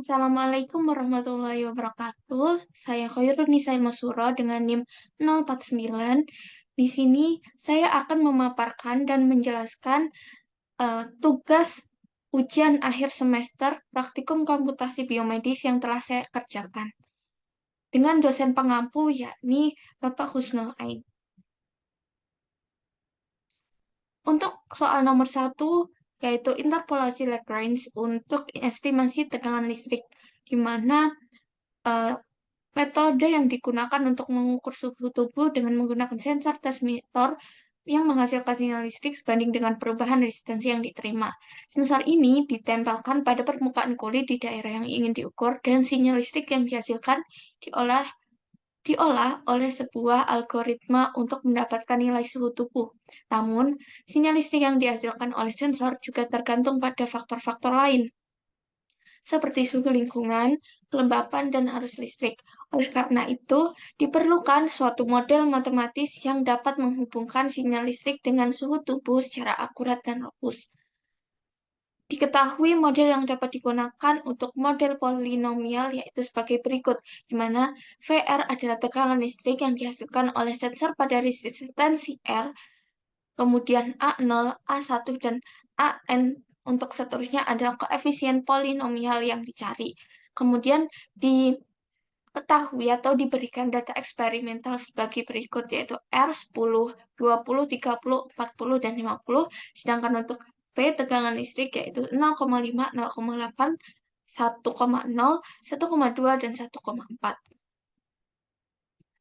Assalamualaikum warahmatullahi wabarakatuh. Saya Khairul Nisa Masuro dengan NIM 049. Di sini saya akan memaparkan dan menjelaskan tugas ujian akhir semester praktikum komputasi biomedis yang telah saya kerjakan dengan dosen pengampu yakni Bapak Husnul Ain. Untuk soal nomor satu, yaitu interpolasi Lagrange untuk estimasi tegangan listrik, di mana eh, metode yang digunakan untuk mengukur suhu tubuh dengan menggunakan sensor transmitter yang menghasilkan sinyal listrik sebanding dengan perubahan resistansi yang diterima. Sensor ini ditempelkan pada permukaan kulit di daerah yang ingin diukur dan sinyal listrik yang dihasilkan diolah diolah oleh sebuah algoritma untuk mendapatkan nilai suhu tubuh. Namun, sinyal listrik yang dihasilkan oleh sensor juga tergantung pada faktor-faktor lain, seperti suhu lingkungan, kelembapan, dan arus listrik. Oleh karena itu, diperlukan suatu model matematis yang dapat menghubungkan sinyal listrik dengan suhu tubuh secara akurat dan robust. Diketahui model yang dapat digunakan untuk model polinomial yaitu sebagai berikut, di mana VR adalah tegangan listrik yang dihasilkan oleh sensor pada resistansi R, kemudian A0, A1, dan AN untuk seterusnya adalah koefisien polinomial yang dicari. Kemudian diketahui atau diberikan data eksperimental sebagai berikut, yaitu R10, 20, 30, 40, dan 50, sedangkan untuk P tegangan listrik yaitu 0,5, 0,8, 1,0, 1,2, dan 1,4.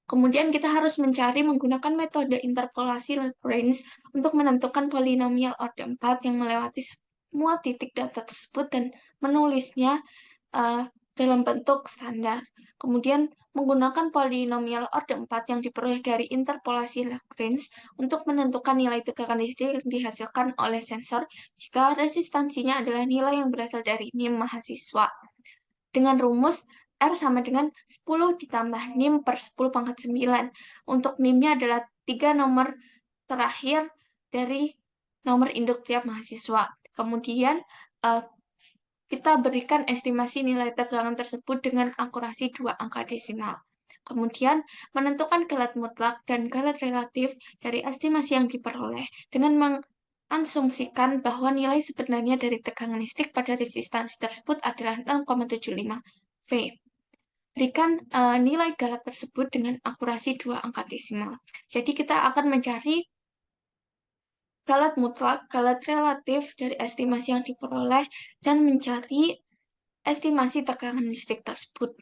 Kemudian kita harus mencari menggunakan metode interpolasi Lagrange untuk menentukan polinomial order 4 yang melewati semua titik data tersebut dan menulisnya eh, dalam bentuk standar. Kemudian menggunakan polinomial order 4 yang diperoleh dari interpolasi Lagrange untuk menentukan nilai tegangan listrik yang dihasilkan oleh sensor jika resistansinya adalah nilai yang berasal dari NIM mahasiswa. Dengan rumus R sama dengan 10 ditambah NIM per 10 pangkat 9. Untuk NIM-nya adalah 3 nomor terakhir dari nomor induk tiap mahasiswa. Kemudian eh, kita berikan estimasi nilai tegangan tersebut dengan akurasi 2 angka desimal. Kemudian menentukan galat mutlak dan galat relatif dari estimasi yang diperoleh dengan mengasumsikan bahwa nilai sebenarnya dari tegangan listrik pada resistansi tersebut adalah 0,75 V. Berikan nilai galat tersebut dengan akurasi 2 angka desimal. Jadi kita akan mencari galat mutlak, galat relatif dari estimasi yang diperoleh, dan mencari estimasi tegangan listrik tersebut.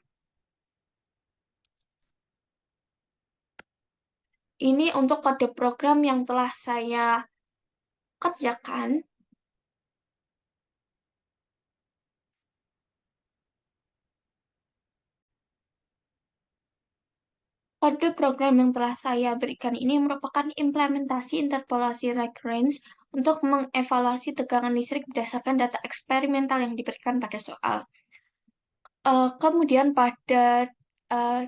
Ini untuk kode program yang telah saya kerjakan. Kode program yang telah saya berikan ini merupakan implementasi interpolasi Lagrange untuk mengevaluasi tegangan listrik berdasarkan data eksperimental yang diberikan pada soal. Kemudian pada uh,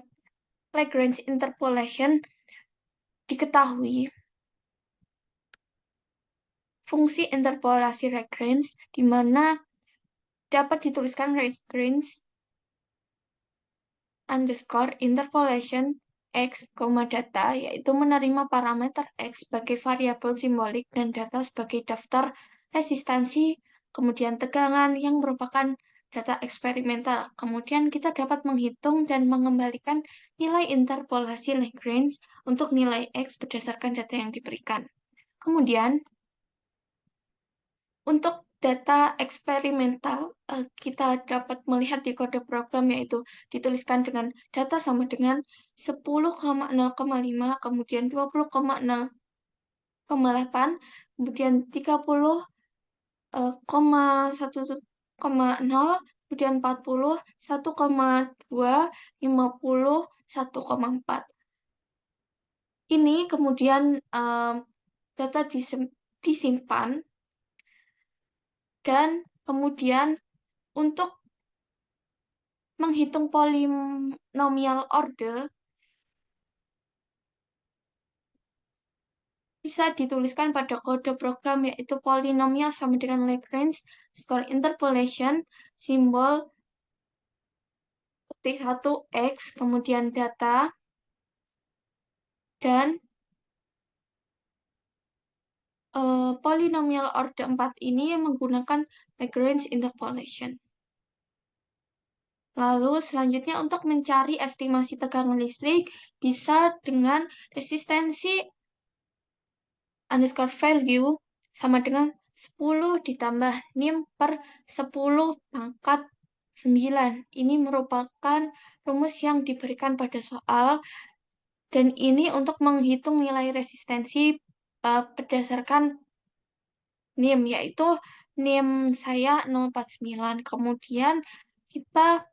Lagrange interpolation diketahui fungsi interpolasi Lagrange di mana dapat dituliskan Lagrange underscore interpolation X, data, yaitu menerima parameter X sebagai variabel simbolik dan data sebagai daftar resistansi, kemudian tegangan yang merupakan data eksperimental. Kemudian kita dapat menghitung dan mengembalikan nilai interpolasi Lagrange untuk nilai X berdasarkan data yang diberikan. Kemudian, untuk data eksperimental, kita dapat melihat di kode program yaitu dituliskan dengan data sama dengan 10,0,5, kemudian 20,0,8, kemudian 30,1,0, kemudian 40, 1,2, 50, 1,4. Ini kemudian data disimpan dan kemudian untuk menghitung polinomial order bisa dituliskan pada kode program yaitu polinomial sama dengan Lagrange score interpolation simbol ketik 1 X, kemudian data, dan polinomial order 4 ini menggunakan Lagrange interpolation. Lalu selanjutnya untuk mencari estimasi tegangan listrik bisa dengan resistensi underscore value sama dengan 10 ditambah NIM per 10 pangkat 9. Ini merupakan rumus yang diberikan pada soal, dan ini untuk menghitung nilai resistensi berdasarkan NIM, yaitu NIM saya 049. Kemudian kita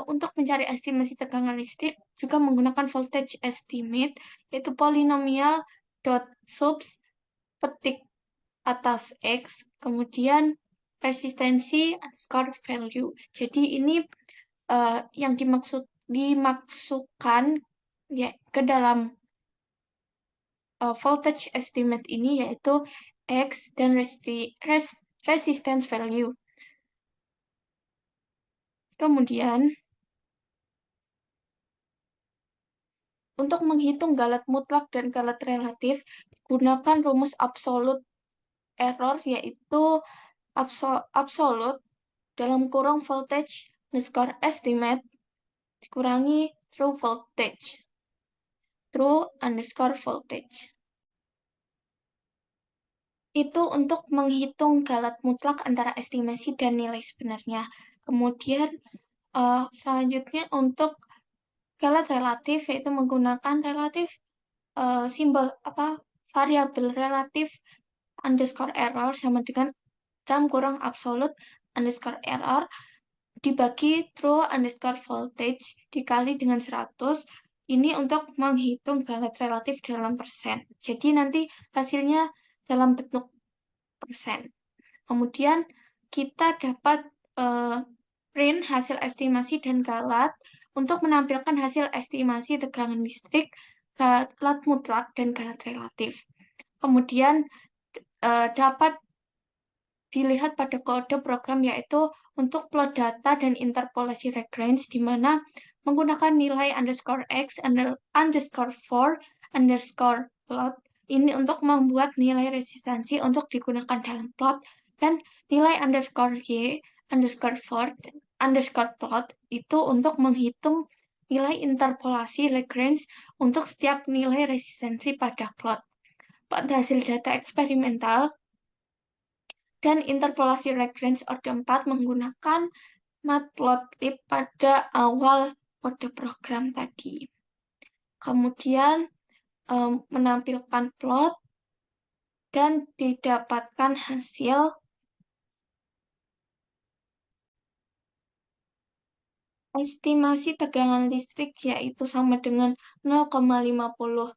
untuk mencari estimasi tegangan listrik juga menggunakan voltage estimate, yaitu polinomial dot subs petik atas X, kemudian resistensi underscore value. Jadi ini yang dimaksudkan ya ke dalam voltage estimate ini yaitu X dan resistance value. Kemudian untuk menghitung galat mutlak dan galat relatif gunakan rumus absolute error, yaitu absolute dalam kurung voltage underscore estimate dikurangi true underscore voltage. Itu untuk menghitung galat mutlak antara estimasi dan nilai sebenarnya. Kemudian selanjutnya untuk galat relatif, yaitu menggunakan relatif simbol variabel relatif underscore error sama dengan dalam kurung absolute underscore error dibagi true underscore voltage dikali dengan 100. Ini untuk menghitung galat relatif dalam persen. Jadi nanti hasilnya dalam bentuk persen. Kemudian kita dapat print hasil estimasi dan galat untuk menampilkan hasil estimasi tegangan listrik, galat mutlak, dan galat relatif. Kemudian dapat dilihat pada kode program, yaitu untuk plot data dan interpolasi Lagrange, di mana menggunakan nilai underscore X underscore 4 underscore plot ini untuk membuat nilai resistansi untuk digunakan dalam plot, dan nilai underscore Y underscore 4 underscore plot itu untuk menghitung nilai interpolasi Lagrange untuk setiap nilai resistansi pada plot. Pada hasil data eksperimental dan interpolasi Lagrange order 4 menggunakan matplotlib pada awal kode program tadi. Kemudian menampilkan plot dan didapatkan hasil estimasi tegangan listrik, yaitu sama dengan 0,50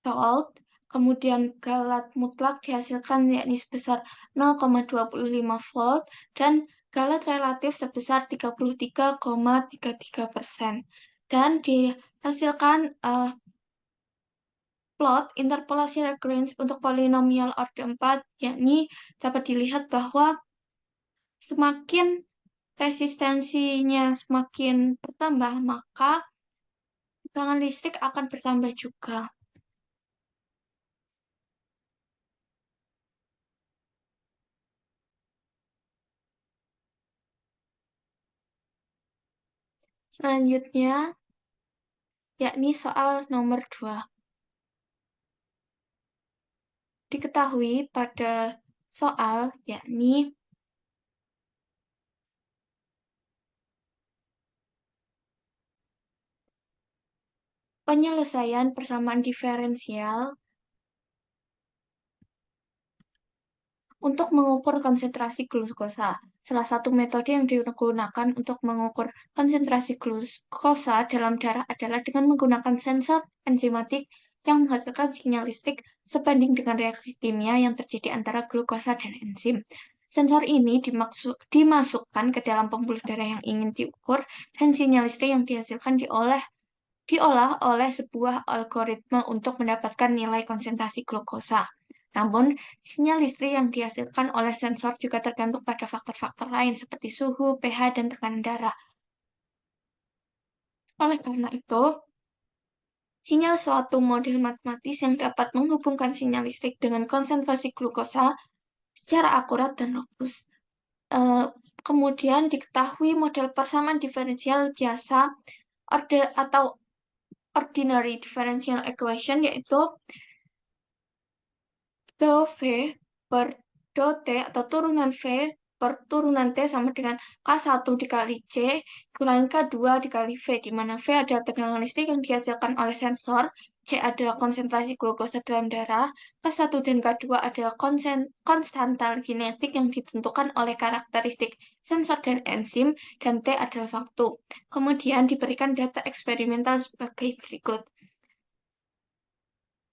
volt. Kemudian galat mutlak dihasilkan yakni sebesar 0,25 volt dan galat relatif sebesar 33,33%. Dan dihasilkan plot interpolasi Lagrange untuk polinomial order 4, yakni dapat dilihat bahwa semakin resistensinya semakin bertambah, maka tegangan listrik akan bertambah juga. Selanjutnya, yakni soal nomor 2. Diketahui pada soal, yakni penyelesaian persamaan diferensial untuk mengukur konsentrasi glukosa. Salah satu metode yang digunakan untuk mengukur konsentrasi glukosa dalam darah adalah dengan menggunakan sensor enzimatik yang menghasilkan sinyal listrik sebanding dengan reaksi kimia yang terjadi antara glukosa dan enzim. Sensor ini dimasukkan ke dalam pembuluh darah yang ingin diukur, dan sinyal listrik yang dihasilkan diolah oleh sebuah algoritma untuk mendapatkan nilai konsentrasi glukosa. Namun, sinyal listrik yang dihasilkan oleh sensor juga tergantung pada faktor-faktor lain seperti suhu, pH, dan tekanan darah. Oleh karena itu, sinyal suatu model matematis yang dapat menghubungkan sinyal listrik dengan konsentrasi glukosa secara akurat dan robust. Eh, Kemudian diketahui model persamaan diferensial biasa atau ordinary differential equation, yaitu do V per do T atau turunan V per turunan T sama dengan K1 dikali C kurangi K2 dikali V, di mana V adalah tegangan listrik yang dihasilkan oleh sensor, C adalah konsentrasi glukosa dalam darah, K1 dan K2 adalah konstanta kinetik yang ditentukan oleh karakteristik sensor dan enzim, dan T adalah waktu. Kemudian diberikan data eksperimental sebagai berikut.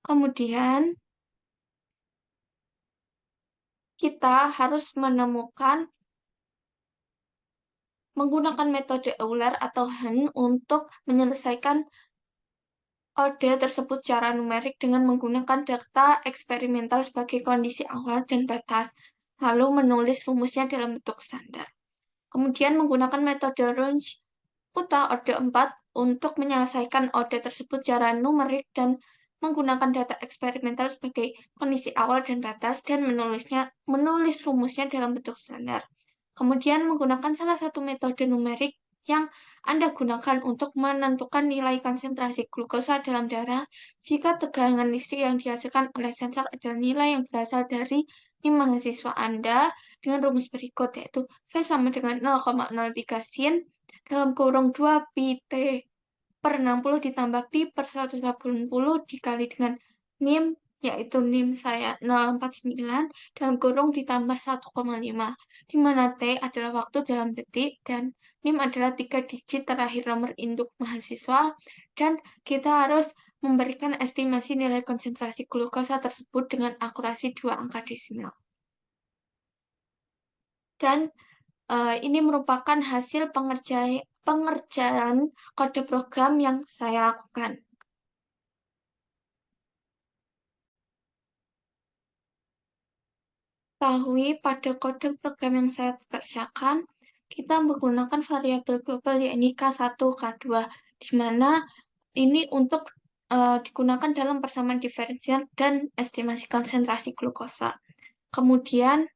Kemudian kita harus menemukan menggunakan metode Euler atau Hahn untuk menyelesaikan ode tersebut secara numerik dengan menggunakan data eksperimental sebagai kondisi awal dan batas, lalu menulis rumusnya dalam bentuk standar. Kemudian menggunakan metode Runge-Kutta orde 4 untuk menyelesaikan ode tersebut secara numerik dan menggunakan data eksperimental sebagai kondisi awal dan batas, dan menulis rumusnya dalam bentuk standar. Kemudian menggunakan salah satu metode numerik yang Anda gunakan untuk menentukan nilai konsentrasi glukosa dalam darah jika tegangan listrik yang dihasilkan oleh sensor adalah nilai yang berasal dari mahasiswa Anda dengan rumus berikut, yaitu V sama dengan 0,03 sin dalam kurung 2 pi T per 60 ditambah pi per 180 dikali dengan NIM, yaitu NIM saya 0,49 dalam kurung ditambah 1,5, di mana T adalah waktu dalam detik dan NIM adalah 3 digit terakhir nomor induk mahasiswa, dan kita harus memberikan estimasi nilai konsentrasi glukosa tersebut dengan akurasi 2 angka desimal. Dan ini merupakan hasil pengerjaan kode program yang saya lakukan. Ketahui pada kode program yang saya kerjakan, kita menggunakan variabel global yakni K1, K2, di mana ini untuk digunakan dalam persamaan diferensial dan estimasi konsentrasi glukosa. Kemudian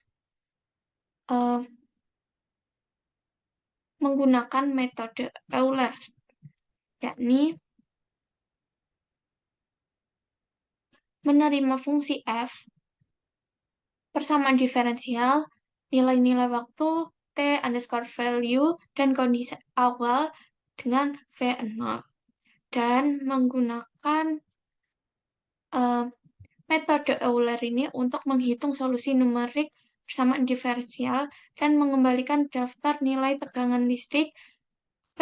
menggunakan metode Euler, yakni menerima fungsi f, persamaan diferensial, nilai-nilai waktu, T underscore value, dan kondisi awal dengan V0. Dan menggunakan metode Euler ini untuk menghitung solusi numerik persamaan diferensial dan mengembalikan daftar nilai tegangan listrik P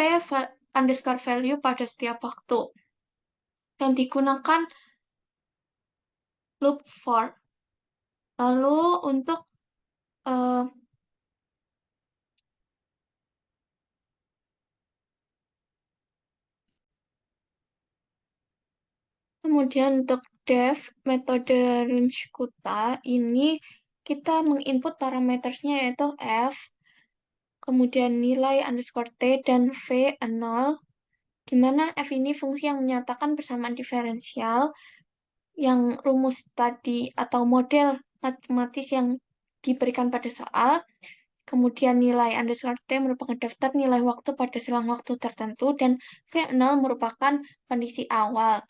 underscore value pada setiap waktu. Dan digunakan loop for. Lalu untuk kemudian untuk def, metode Runge-Kutta ini kita menginput parametersnya yaitu f, kemudian nilai underscore t, dan v0, di mana f ini fungsi yang menyatakan persamaan diferensial yang rumus tadi atau model matematis yang diberikan pada soal. Kemudian nilai underscore T merupakan daftar nilai waktu pada selang waktu tertentu, dan V0 merupakan kondisi awal,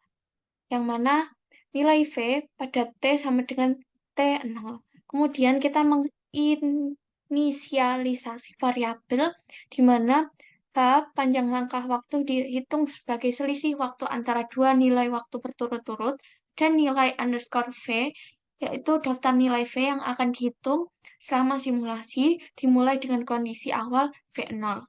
yang mana nilai V pada T sama dengan T0. Kemudian kita menginisialisasi variabel, di mana H panjang langkah waktu dihitung sebagai selisih waktu antara dua nilai waktu berturut-turut, dan nilai underscore V, yaitu daftar nilai V yang akan dihitung selama simulasi dimulai dengan kondisi awal V0.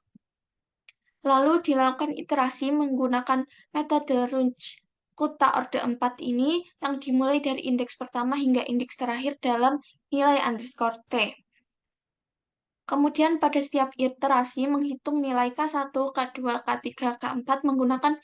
Lalu dilakukan iterasi menggunakan metode Runge-Kutta orde 4 ini yang dimulai dari indeks pertama hingga indeks terakhir dalam nilai underscore T. Kemudian pada setiap iterasi menghitung nilai K1, K2, K3, K4 menggunakan